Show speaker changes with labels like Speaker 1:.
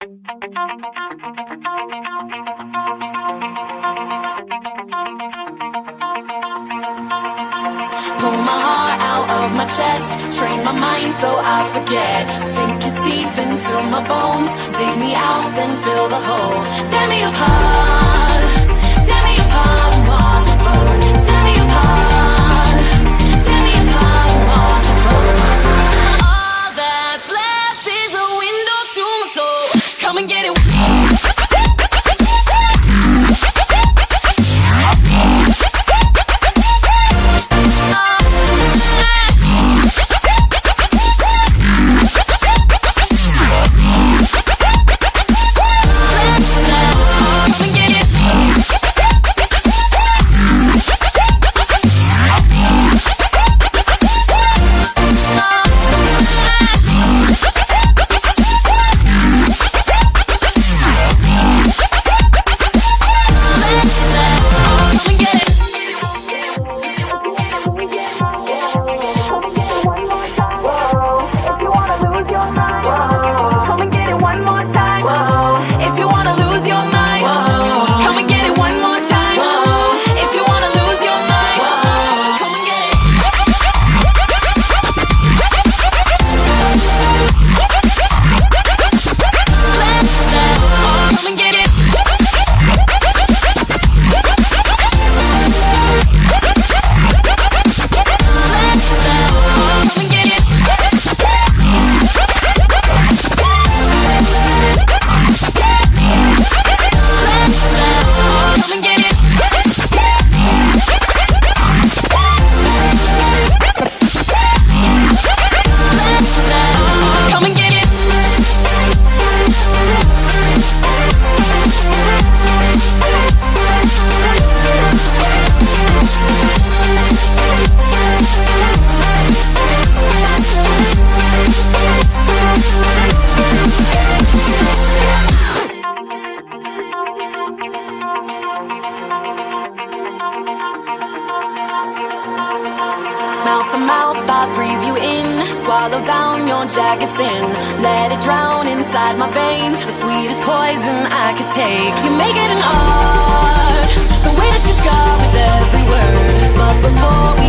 Speaker 1: Pull my heart out of my chest, train my mind so I forget. Sink your teeth into my bones, dig me out, then fill the hole. Tear me apart and watch it burn. Tear me apart and watch it burn. All that's left is a window to my soul. Come and get it. Mouth to mouth, I breathe you in. Swallow down your jagged sin. Let it drown inside my veins. The sweetest poison I could take. You make it an art, the way that you scar with every word. But before